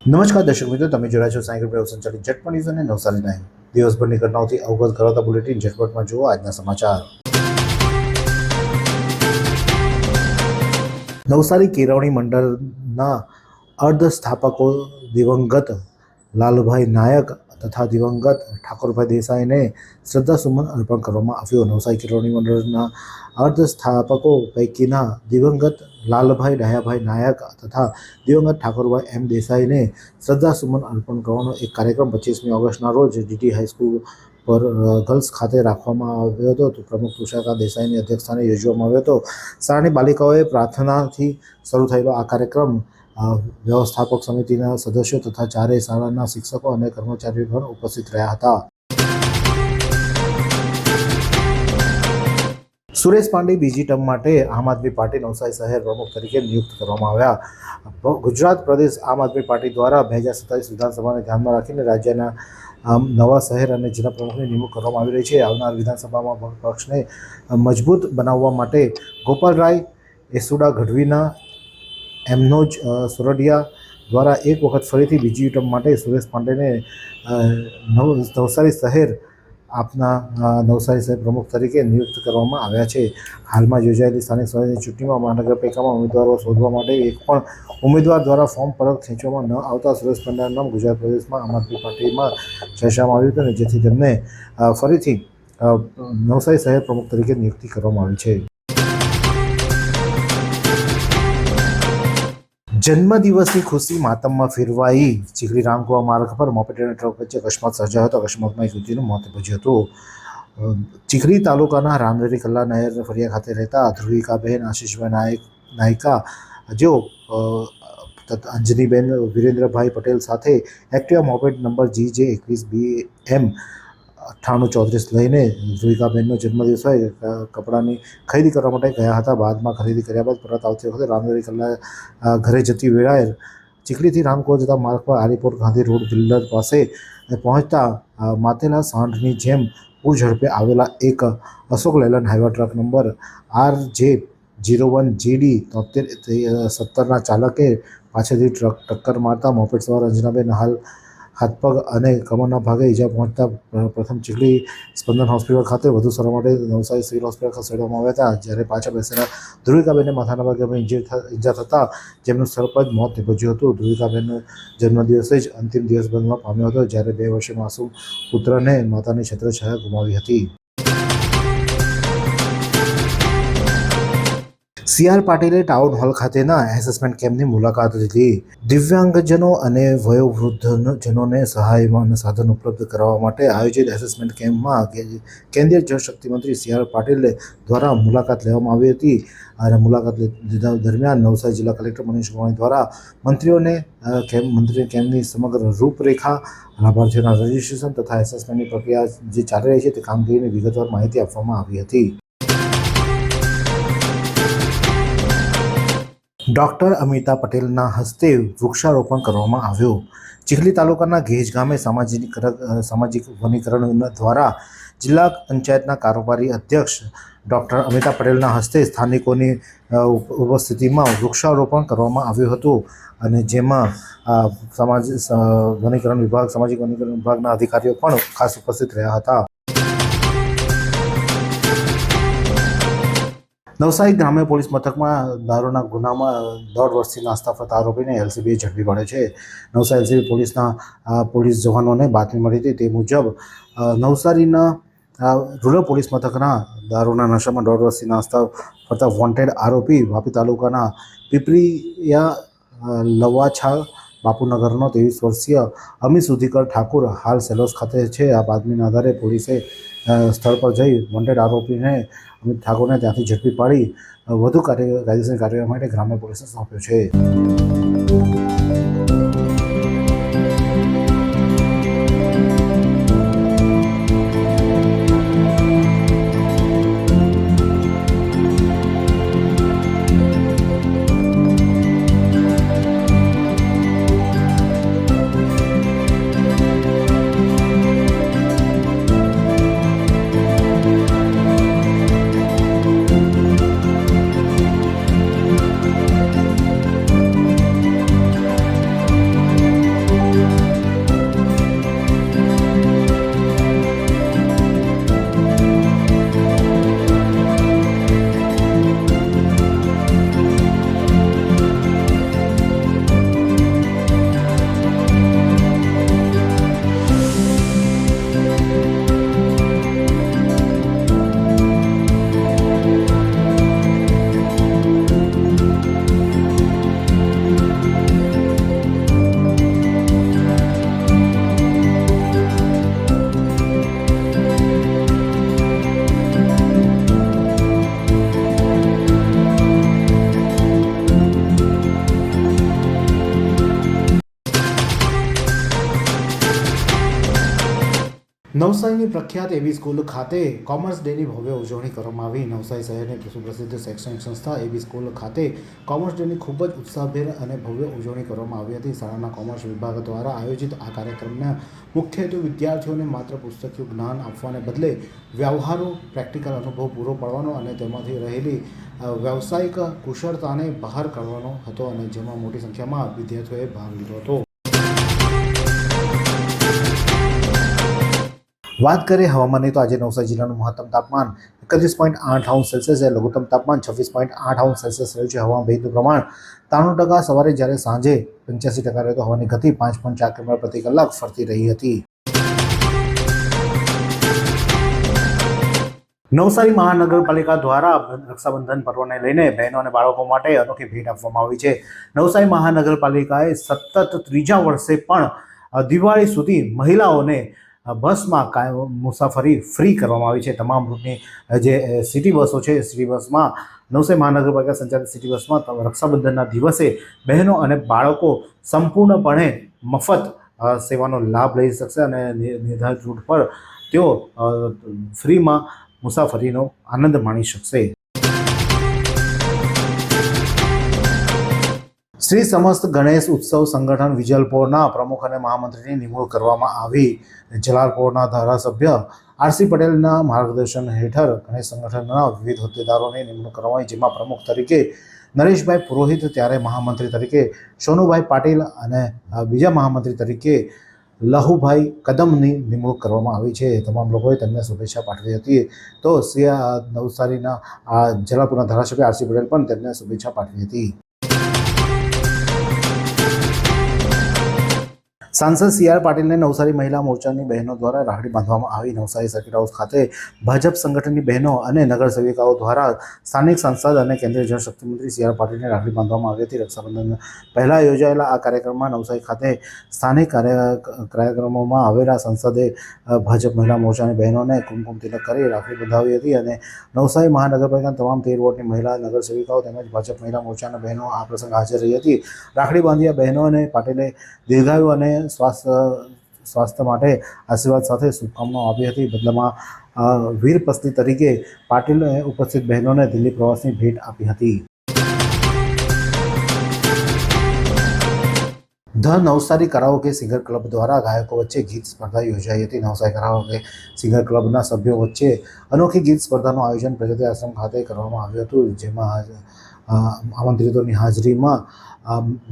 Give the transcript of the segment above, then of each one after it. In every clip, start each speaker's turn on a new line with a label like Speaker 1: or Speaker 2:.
Speaker 1: નમસ્કાર દર્શક મિત્રો, તમે જોડાયા છો સાયકલ પ્રયોગ સંચાલિત ઝટપટ ન્યૂઝ અને નવસારી લાઈવ. દિવસભરની ઘટનાઓથી અવગત કરાવતા બુલેટિન ઝટપટમાં જુઓ આજના સમાચાર. નવસારી કેળવણી મંડળના અર્ધ સ્થાપકો દિવંગત લાલભાઈ નાયક તથા દિવંગત ઠાકોરભાઈ દેસાઈને શ્રદ્ધાસુમન અર્પણ કરવામાં આવ્યો. નવસારી કેળવણી મંડળના અર્ધ સ્થાપકો પૈકીના દિવંગત લાલભાઈ ડાયાભાઈ નાયક તથા દિવંગત ઠાકોરભાઈ એમ દેસાઈને શ્રદ્ધાસુમન અર્પણ કરવાનો એક કાર્યક્રમ 25મી ઓગસ્ટના રોજ ડીટી હાઈસ્કૂલ પર ગર્લ્સ ખાતે રાખવામાં આવ્યો હતો. પ્રમુખ તુષાર દેસાઈની અધ્યક્ષસ્થાને યોજવામાં આવ્યો હતો. શાળાની બાલિકાઓએ પ્રાર્થનાથી શરૂ થયેલો આ કાર્યક્રમ વ્યવસ્થાપક સમિતિના સદસ્યો તથા ચારેય શાળાના શિક્ષકો અને કર્મચારીઓ પણ ઉપસ્થિત રહ્યા હતા. સુરેશ પાંડે બીજી ટર્મ માટે આમ આદમી પાર્ટી નવસારી શહેર પ્રમુખ તરીકે નિયુક્ત કરવામાં આવ્યા. ગુજરાત પ્રદેશ આમ આદમી પાર્ટી દ્વારા 2027 વિધાનસભાને ધ્યાનમાં રાખીને રાજ્યના નવા શહેર અને જિલ્લા પ્રમુખની નિમણૂક કરવામાં આવી રહી છે. આવનાર વિધાનસભામાં પક્ષને મજબૂત બનાવવા માટે ગોપાલરાય એસુડા ગઢવીના એમનોજ સોરડિયા દ્વારા એક વખત ફરીથી બીજી ટર્મ માટે સુરેશ પાંડેને નવસારી શહેર આપના નવસારી શહેર પ્રમુખ તરીકે નિયુક્ત કરવામાં આવ્યા છે. હાલમાં યોજાયેલી સ્થાનિક સ્વરાજ્યની ચૂંટણીમાં મહાનગરપાલિકામાં ઉમેદવારો શોધવા માટે એક પણ ઉમેદવાર દ્વારા ફોર્મ પરત ખેંચવામાં ન આવતા સુરેશ પાંડેનું નામ ગુજરાત પ્રદેશમાં આમ આદમી પાર્ટીમાં ચર્ચામાં આવ્યું હતું, જેથી તેમને ફરીથી નવસારી શહેર પ્રમુખ તરીકે નિયુક્તિ કરવામાં આવી છે. જન્મદિવસની ખુશી માતમમાં ફેરવાઈ. ચીખલી રામકુવા માર્ગ પર મોપેડ અને ટ્રક વચ્ચે અકસ્માત સર્જાયો હતો. અકસ્માતમાં એક યુવતીનું મોત નીપજ્યું હતું. ચીખલી તાલુકાના રામદરી કલ્લા નહેર ફળિયા ખાતે રહેતા ધ્રુવિકાબેન આશીષભાઈ નાયકા, જેઓ અંજનીબેન વિરેન્દ્રભાઈ પટેલ સાથે એક્ટિવા મોપેડ નંબર GJ21BM 9834 લઈને ધ્રુવિકાબેનનો જન્મદિવસ હોય કપડાની ખરીદી કરવા માટે ગયા હતા. બાદમાં ખરીદી કર્યા બાદ પરત આવતી વખતે રામદરી કલ્લા ઘરે જતી વેળાએ ચીખલીથી રામકુવા જતા માર્ગ પર આલીપોર ગાંધી રોડ બિલ્ડર પાસે પહોંચતા માતેલા સાંઢની જેમ પૂર ઝડપે આવેલા એક Ashok Leyland Hyva truck number RJ01JD 7370ના ચાલકે પાછળથી ટ્રક ટક્કર મારતા મોપેડ સવાર અંજનાબેન હાથપગ અને કમરના ભાગે ઈજા પહોંચતા પ્રથમ ચીખલી સ્પંદન હોસ્પિટલ ખાતે વધુ સારવાર માટે નવસારી સિવિલ હોસ્પિટલ ખસેડવામાં આવ્યા હતા. જ્યારે પાછળ બેસેલા ધ્રુવિકાબેનને માથાના ભાગે ઈજા થતાં જેમનું સ્થળ પર જ મોત નીપજ્યું હતું. ધ્રુવિકાબેનનો જન્મદિવસે જ અંતિમ દિવસ બનવા પામ્યો હતો, જ્યારે 2 વર્ષીય માસૂમ પુત્રને માતાની છત્રછાયા ગુમાવી હતી. CR પાટીલે ટાઉન હોલ ખાતેના એસેસમેન્ટ કેમ્પની મુલાકાત લીધી. દિવ્યાંગજનો અને વયોવૃદ્ધજનોને સહાય અને સાધન ઉપલબ્ધ કરાવવા માટે આયોજિત એસેસમેન્ટ કેમ્પમાં કેન્દ્રીય જળશક્તિ મંત્રી CR પાટીલ દ્વારા મુલાકાત લેવામાં આવી હતી. અને મુલાકાત લીધા દરમિયાન નવસારી જિલ્લા કલેક્ટર મનીષ ગોવાણી દ્વારા મંત્રીને કેમ્પની સમગ્ર રૂપરેખા, લાભાર્થીઓના રજીસ્ટ્રેશન તથા એસેસમેન્ટની પ્રક્રિયા જે ચાલી રહી છે તે કામગીરીની વિગતવાર માહિતી આપવામાં આવી હતી. ડૉક્ટર અમિતા પટેલના હસ્તે વૃક્ષારોપણ કરવામાં આવ્યું. ચીખલી તાલુકાના ગેજ ગામે સામાજિક વનીકરણ દ્વારા જિલ્લા પંચાયતના કારોબારી અધ્યક્ષ ડૉક્ટર અમિતા પટેલના હસ્તે સ્થાનિકોની ઉપસ્થિતિમાં વૃક્ષારોપણ કરવામાં આવ્યું હતું, અને જેમાં સામાજિક વનીકરણ વિભાગના અધિકારીઓ પણ ખાસ ઉપસ્થિત રહ્યા હતા. નવસારી ગ્રામ્ય પોલીસ મથકમાં દારૂના ગુનામાં 1.5 વર્ષથી નાસ્તા ફરતા આરોપીને LCBએ ઝડપી પાડ્યો છે. નવસારી LCB પોલીસ જવાનોને બાતમી મળી હતી. તે મુજબ નવસારીના રૂરલ પોલીસ મથકના દારૂના નશામાં 1.5 વર્ષથી નાસ્તા ફરતા વોન્ટેડ આરોપી વાપી તાલુકાના પીપળિયા લવાછા બાપુનગરનો 23 વર્ષીય અમિત સુધીકર ઠાકુર હાલ સેલોસ ખાતે છે. આ બાતમીના આધારે પોલીસે સ્થળ પર જઈ વોન્ટેડ આરોપીને અમિત ઠાકોરને ત્યાંથી ઝડપી પાડી વધુ કાયદેસરની કાર્યવાહી માટે ગ્રામ્ય પોલીસને સોંપ્યો છે. નવસારીની પ્રખ્યાત એબી સ્કૂલ ખાતે કોમર્સ ડેની ભવ્ય ઉજવણી કરવામાં આવી. નવસારી શહેરની સુપ્રસિદ્ધ શૈક્ષણિક સંસ્થા એબી સ્કૂલ ખાતે કોમર્સ ડેની ખૂબ જ ઉત્સાહભેર અને ભવ્ય ઉજવણી કરવામાં આવી હતી. શાળાના કોમર્સ વિભાગ દ્વારા આયોજિત આ કાર્યક્રમના મુખ્ય હેતુ વિદ્યાર્થીઓને માત્ર પુસ્તકીય જ્ઞાન આપવાને બદલે વ્યવહારુ પ્રેક્ટિકલ અનુભવ પૂરો પાડવાનો અને તેમાંથી રહેલી વ્યવસાયિક કુશળતાને બહાર કાઢવાનો હતો, અને જેમાં મોટી સંખ્યામાં વિદ્યાર્થીઓએ ભાગ લીધો હતો. વાત કરીએ હવામાનની તો આજે નવસારી જિલ્લાનું મહત્તમ તાપમાન 31.8 છે, લઘુત્તમ તાપમાન 26.8 રહ્યું છે. હવામાં ભેજનું પ્રમાણ 93% સવારે, જ્યારે સાંજે 85% રહ્યું. હવાની ગતિ 5.4 કિલોમીટર પ્રતિ કલાક ફરતી રહી હતી. નવસારી મહાનગરપાલિકા દ્વારા રક્ષાબંધન પર્વને લઈને બહેનો અને બાળકો માટે અનોખી ભેટ આપવામાં આવી છે. નવસારી મહાનગરપાલિકાએ સતત ત્રીજા વર્ષે પણ દિવાળી સુધી મહિલાઓને બસમાં મુસાફરી ફ્રી કરવામાં આવી છે. તમામ રૂટની જે સિટી બસો છે, સિટી બસમાં નવસારી મહાનગરપાલિકા સંચાલિત સિટી બસમાં રક્ષાબંધનના દિવસે બહેનો અને બાળકો સંપૂર્ણપણે મફત સેવાનો લાભ લઈ શકશે અને નિર્ધારિત રૂટ પર તેઓ ફ્રીમાં મુસાફરીનો આનંદ માણી શકશે. શ્રી સમસ્ત ગણેશ ઉત્સવ સંગઠન વિજલપોરના પ્રમુખ અને મહામંત્રીની નિમણૂક કરવામાં આવી. જલાલપોરના ધારાસભ્ય આરસી પટેલના માર્ગદર્શન હેઠળ ગણેશ સંગઠનના વિવિધ હોદ્દેદારોની નિમણૂક કરવામાં આવી, જેમાં પ્રમુખ તરીકે નરેશભાઈ પુરોહિત, ત્યારે મહામંત્રી તરીકે સોનુભાઈ પાટીલ અને બીજા મહામંત્રી તરીકે લહુભાઈ કદમની નિમણૂક કરવામાં આવી છે. તમામ લોકોએ તેમને શુભેચ્છા પાઠવી હતી. તો નવસારીના જલાલપુરના ધારાસભ્ય આરસી પટેલ પણ તેમને શુભેચ્છા પાઠવી હતી. સાંસદ CR પાટીલને નવસારી મહિલા મોરચાની બહેનો દ્વારા રાખડી બાંધવામાં આવી. નવસારી સર્કિટ હાઉસ ખાતે ભાજપ સંગઠનની બહેનો અને નગર સેવિકાઓ દ્વારા સ્થાનિક સાંસદ અને કેન્દ્રીય જળશક્તિ મંત્રી CR પાટીલને રાખડી બાંધવામાં આવી હતી. રક્ષાબંધન પહેલાં યોજાયેલા આ કાર્યક્રમમાં નવસારી ખાતે સ્થાનિક કાર્યક્રમોમાં આવેલા સંસદે ભાજપ મહિલા મોરચાની બહેનોને કુમકુમ તિલક કરી રાખડી બંધાવી હતી, અને નવસારી મહાનગરપાલિકાના તમામ 13 વોર્ડની મહિલા નગર સેવિકાઓ તેમજ ભાજપ મહિલા મોરચાના બહેનો આ પ્રસંગે હાજર રહી હતી. રાખડી બાંધ્યા બહેનોને પાટીલે દીર્ઘાયુ અને સ્વાસ્થ્ય માટે આશીર્વાદ સાથે શુભકામનાઓ આપી હતી. બદલામાં વીર પત્ની તરીકે પાટીલે ઉપસ્થિત બહેનોને દિલ્હી પ્રવાસની ભેટ આપી હતી. The Navsari karaoke singer club દ્વારા ગાયકો વચ્ચે ગીત સ્પર્ધા યોજાઈ હતી. નવસારી કરાઓકે સિંગર ક્લબના સભ્યો વચ્ચે અનોખી ગીત સ્પર્ધાનું આયોજન પ્રગતિ આશ્રમ ખાતે કરવામાં આવ્યું હતું, જેમાં આમંત્રિતોની હાજરીમાં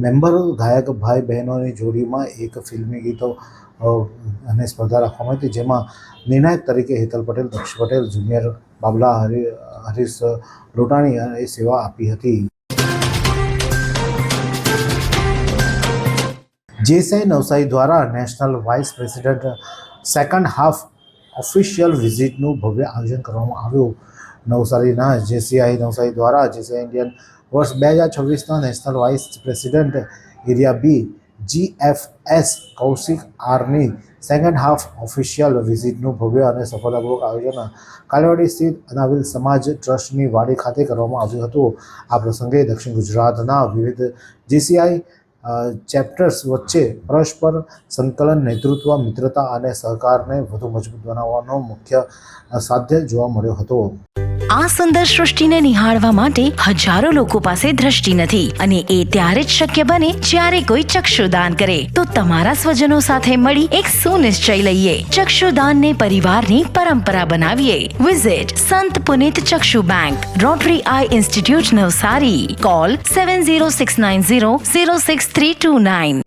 Speaker 1: મેમ્બર ગાયક ભાઈ બહેનોની જોડીમાં એક ફિલ્મી ગીતો અને સ્પર્ધા રાખવામાં હતી, જેમાં નિર્ણાયક તરીકે હેતલ પટેલ, દક્ષ પટેલ, જુનિયર બાબલા, હરીશ લોટાણી સેવા આપી હતી. જેસીઆઈ નવસારી દ્વારા national vice president second half official વિઝિટનું ભવ્ય આયોજન કરવામાં આવ્યું. નવસારીના જેસીઆઈ નવસારી દ્વારા જેસીઆઈ ઇન્ડિયન વર્ષ 2026ના national vice president area B GFS Kaushik આરની સેકન્ડ હાફ ઓફિશિયલ વિઝિટનું ભવ્ય અને સફળતાપૂર્વક આયોજન કાલેવાડી સ્થિત અનાવિલ સમાજ ટ્રસ્ટની વાડી ખાતે કરવામાં આવ્યું હતું. આ પ્રસંગે દક્ષિણ ગુજરાતના વિવિધ જેસીઆઈ ચેપ્ટર્સ વચ્ચે પરસ્પર સંકલન, નેતૃત્વ, મિત્રતા અને સહકારને વધુ મજબૂત બનાવવાનો મુખ્ય સાધ્ય જોવા મળ્યો હતો.
Speaker 2: આ સુંદર સૃષ્ટિને નિહાળવા માટે હજારો લોકો પાસે દ્રષ્ટિ નથી, અને એ ત્યારે જ શક્ય બને જ્યારે કોઈ ચક્ષુદાન કરે. તો તમારા સ્વજનો સાથે મળી એક સુનિશ્ચય લઈએ, ચક્ષુદાનને પરિવારની પરંપરા બનાવીએ. Visit Sant Punit Chakshu bank, Rotary eye institute Navsari. Call 7069006329.